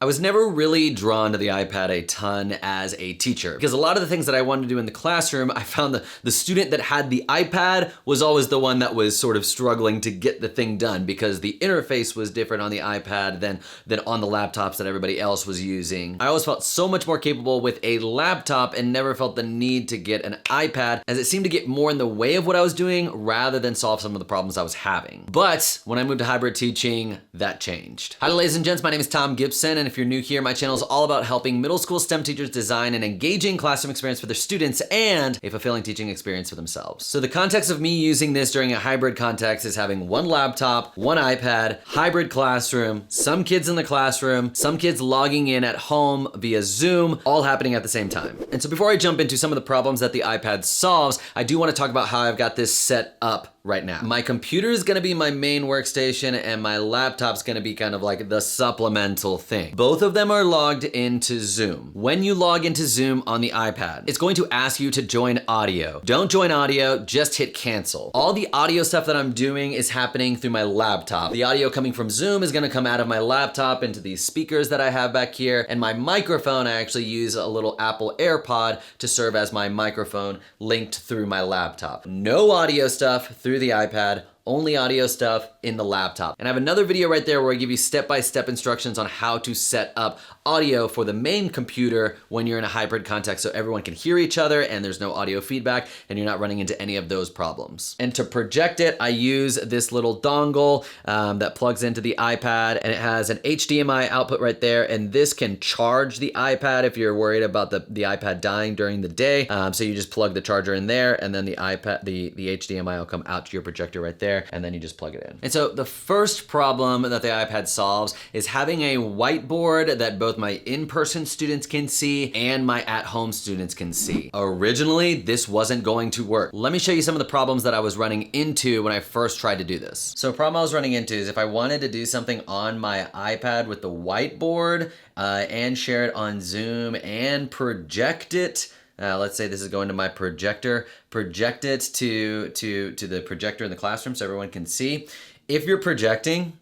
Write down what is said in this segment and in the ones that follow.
I was never really drawn to the iPad a ton as a teacher because a lot of the things that I wanted to do in the classroom, I found the student that had the iPad was always the one that was sort of struggling to get the thing done because the interface was different on the iPad than on the laptops that everybody else was using. I always felt so much more capable with a laptop and never felt the need to get an iPad as it seemed to get more in the way of what I was doing rather than solve some of the problems I was having. But when I moved to hybrid teaching, that changed. Hi ladies and gents, my name is Thom Gibson, and if you're new here, my channel is all about helping middle school STEM teachers design an engaging classroom experience for their students and a fulfilling teaching experience for themselves. So the context of me using this during a hybrid context is having one laptop, one iPad, hybrid classroom, some kids in the classroom, some kids logging in at home via Zoom, all happening at the same time. And so before I jump into some of the problems that the iPad solves, I do want to talk about how I've got this set up right now. My computer is gonna be my main workstation and my laptop's gonna be kind of like the supplemental thing. Both of them are logged into Zoom. When you log into Zoom on the iPad, it's going to ask you to join audio. Don't join audio, just hit cancel. All the audio stuff that I'm doing is happening through my laptop. The audio coming from Zoom is gonna come out of my laptop into these speakers that I have back here, and my microphone, I actually use a little Apple AirPod to serve as my microphone linked through my laptop. No audio stuff through the iPad, only audio stuff in the laptop. And I have another video right there where I give you step-by-step instructions on how to set up audio for the main computer when you're in a hybrid context so everyone can hear each other and there's no audio feedback and you're not running into any of those problems. And to project it, I use this little dongle that plugs into the iPad, and it has an HDMI output right there, and this can charge the iPad if you're worried about the iPad dying during the day. So you just plug the charger in there, and then the iPad, the HDMI will come out to your projector right there, and then you just plug it in. And so the first problem that the iPad solves is having a whiteboard that both my in-person students can see and my at-home students can see. Originally, this wasn't going to work. Let me show you some of the problems that I was running into when I first tried to do this. So a problem I was running into is if I wanted to do something on my iPad with the whiteboard and share it on Zoom and project it, let's say this is going to my projector, project it to the projector in the classroom so everyone can see. If you're projecting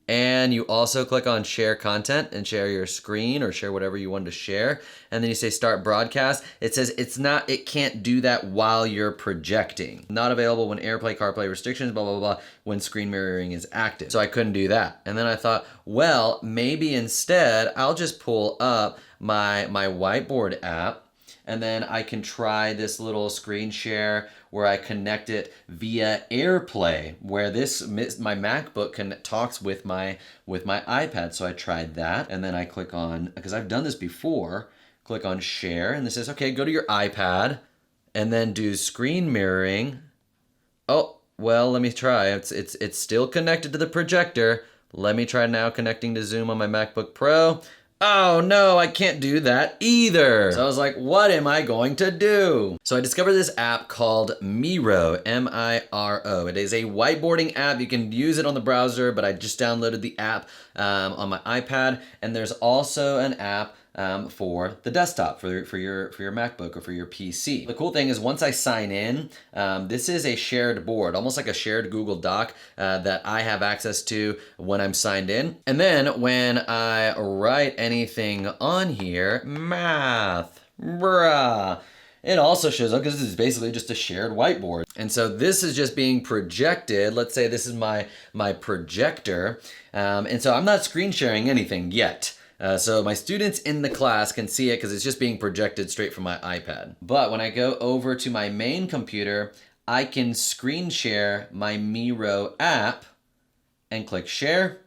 and you also click on share content and share your screen or share whatever you want to share, and then you say start broadcast, it says it can't do that while you're projecting. Not available when AirPlay, CarPlay restrictions, blah, blah, blah, when screen mirroring is active. So I couldn't do that. And then I thought, well, maybe instead I'll just pull up my whiteboard app, and then I can try this little screen share where I connect it via AirPlay, where my MacBook talks with my iPad. So I tried that, and then I click on, because I've done this before, click on share, and this says, okay, go to your iPad, and then do screen mirroring. Oh, well, let me try. It's still connected to the projector. Let me try now connecting to Zoom on my MacBook Pro. Oh no, I can't do that either. So I was like, what am I going to do? So I discovered this app called Miro, M-I-R-O. It is a whiteboarding app. You can use it on the browser, but I just downloaded the app on my iPad. And there's also an app for the desktop, for your MacBook or for your PC. The cool thing is once I sign in, this is a shared board, almost like a shared Google Doc that I have access to when I'm signed in. And then when I write anything on here, math, bruh, it also shows up because this is basically just a shared whiteboard. And so this is just being projected. Let's say this is my projector. And so I'm not screen sharing anything yet. So my students in the class can see it because it's just being projected straight from my iPad. But when I go over to my main computer, I can screen share my Miro app and click share.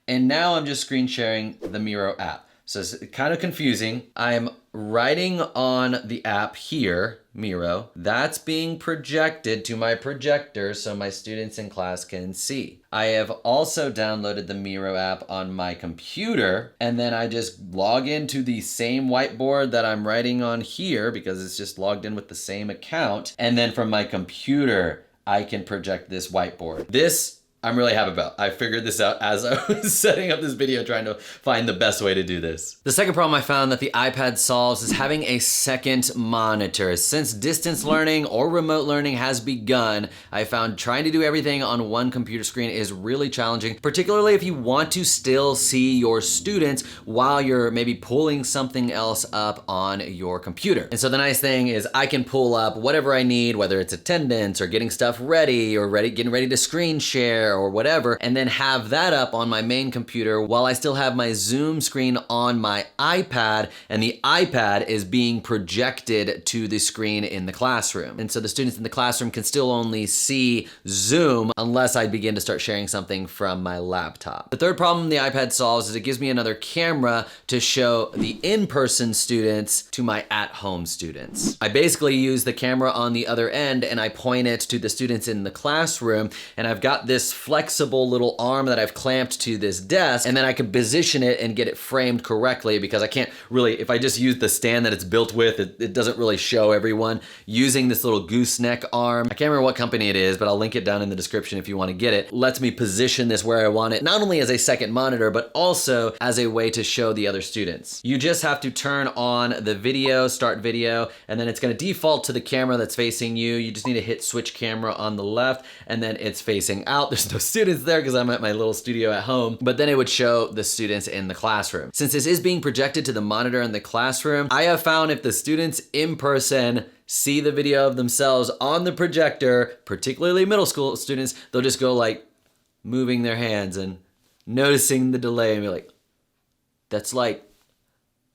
And now I'm just screen sharing the Miro app. So it's kind of confusing. I'm writing on the app here, Miro. That's being projected to my projector so my students in class can see. I have also downloaded the Miro app on my computer, and then I just log into the same whiteboard that I'm writing on here because it's just logged in with the same account. And then from my computer, I can project this whiteboard. This I'm really happy about. I figured this out as I was setting up this video, trying to find the best way to do this. The second problem I found that the iPad solves is having a second monitor. Since distance learning or remote learning has begun, I found trying to do everything on one computer screen is really challenging, particularly if you want to still see your students while you're maybe pulling something else up on your computer. And so the nice thing is I can pull up whatever I need, whether it's attendance or getting stuff ready or getting ready to screen share or whatever, and then have that up on my main computer while I still have my Zoom screen on my iPad, and the iPad is being projected to the screen in the classroom. And so the students in the classroom can still only see Zoom unless I begin to start sharing something from my laptop. The third problem the iPad solves is it gives me another camera to show the in-person students to my at-home students. I basically use the camera on the other end and I point it to the students in the classroom, and I've got this flexible little arm that I've clamped to this desk, and then I can position it and get it framed correctly, because I can't really, if I just use the stand that it's built with, it doesn't really show everyone. Using this little gooseneck arm, I can't remember what company it is, but I'll link it down in the description if you want to get it, lets me position this where I want it, not only as a second monitor, but also as a way to show the other students. You just have to turn on the video, start video, and then it's going to default to the camera that's facing you. You just need to hit switch camera on the left, and then it's facing out. There's no students there because I'm at my little studio at home, but then it would show the students in the classroom. Since this is being projected to the monitor in the classroom, I have found if the students in person see the video of themselves on the projector, particularly middle school students, they'll just go like moving their hands and noticing the delay and be like, that's like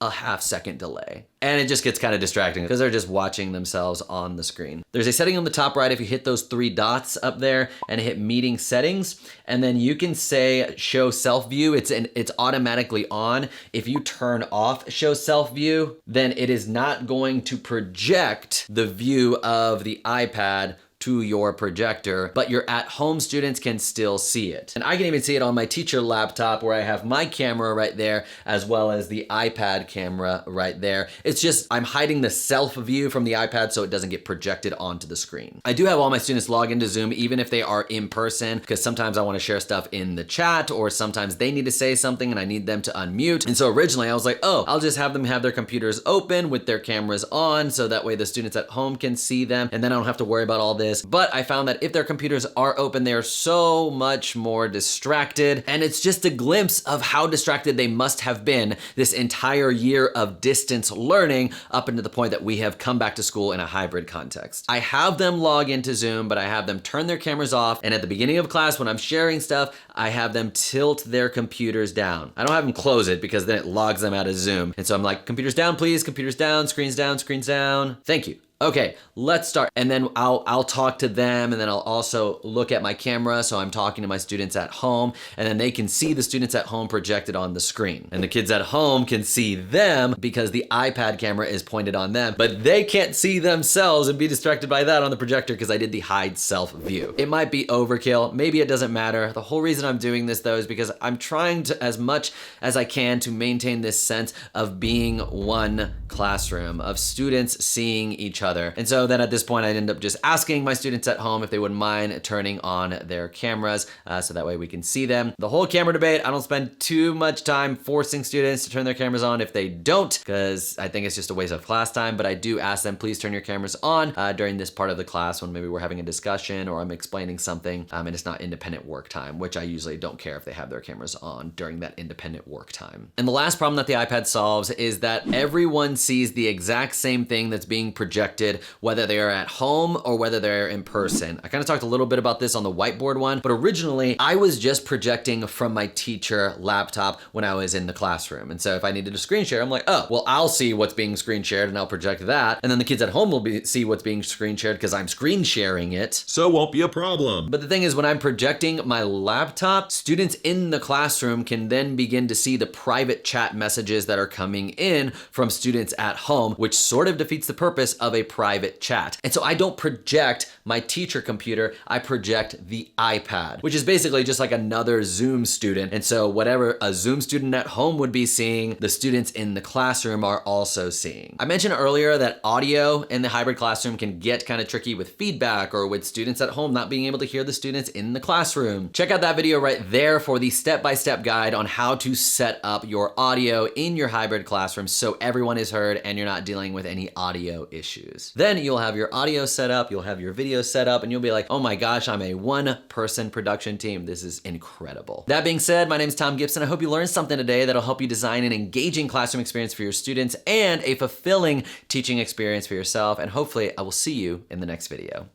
a half-second delay. And it just gets kind of distracting because they're just watching themselves on the screen. There's a setting on the top right if you hit those three dots up there and hit meeting settings, and then you can say show self view. It's automatically on. If you turn off show self view, then it is not going to project the view of the iPad to your projector, but your at-home students can still see it. And I can even see it on my teacher laptop where I have my camera right there, as well as the iPad camera right there. It's just, I'm hiding the self view from the iPad so it doesn't get projected onto the screen. I do have all my students log into Zoom, even if they are in person, because sometimes I want to share stuff in the chat, or sometimes they need to say something and I need them to unmute. And so originally I was like, oh, I'll just have them have their computers open with their cameras on, so that way the students at home can see them, and then I don't have to worry about all this. But I found that if their computers are open, they are so much more distracted. And it's just a glimpse of how distracted they must have been this entire year of distance learning up until the point that we have come back to school in a hybrid context. I have them log into Zoom, but I have them turn their cameras off. And at the beginning of class, when I'm sharing stuff, I have them tilt their computers down. I don't have them close it because then it logs them out of Zoom. And so I'm like, computers down, please, computers down, screens down, screens down. Thank you. Okay, let's start. And then I'll talk to them, and then I'll also look at my camera, so I'm talking to my students at home, and then they can see the students at home projected on the screen. And the kids at home can see them because the iPad camera is pointed on them, but they can't see themselves and be distracted by that on the projector because I did the hide self view. It might be overkill, maybe it doesn't matter. The whole reason I'm doing this though is because I'm trying to, as much as I can, to maintain this sense of being one classroom, of students seeing each other. And so then at this point, I'd end up just asking my students at home if they wouldn't mind turning on their cameras so that way we can see them. The whole camera debate, I don't spend too much time forcing students to turn their cameras on if they don't, because I think it's just a waste of class time, but I do ask them, please turn your cameras on during this part of the class when maybe we're having a discussion or I'm explaining something and it's not independent work time, which I usually don't care if they have their cameras on during that independent work time. And the last problem that the iPad solves is that everyone sees the exact same thing that's being projected, whether they are at home or whether they're in person. I kind of talked a little bit about this on the whiteboard one, but originally I was just projecting from my teacher laptop when I was in the classroom. And so if I needed a screen share, I'm like, oh, well, I'll see what's being screen shared and I'll project that. And then the kids at home will see what's being screen shared because I'm screen sharing it. So it won't be a problem. But the thing is, when I'm projecting my laptop, students in the classroom can then begin to see the private chat messages that are coming in from students at home, which sort of defeats the purpose of a private chat. And so I don't project my teacher computer, I project the iPad, which is basically just like another Zoom student. And so whatever a Zoom student at home would be seeing, the students in the classroom are also seeing. I mentioned earlier that audio in the hybrid classroom can get kind of tricky with feedback or with students at home not being able to hear the students in the classroom. Check out that video right there for the step-by-step guide on how to set up your audio in your hybrid classroom so everyone is heard and you're not dealing with any audio issues. Then you'll have your audio set up, you'll have your video set up, and you'll be like, oh my gosh, I'm a one-person production team. This is incredible. That being said, my name is Thom Gibson. I hope you learned something today that'll help you design an engaging classroom experience for your students and a fulfilling teaching experience for yourself. And hopefully I will see you in the next video.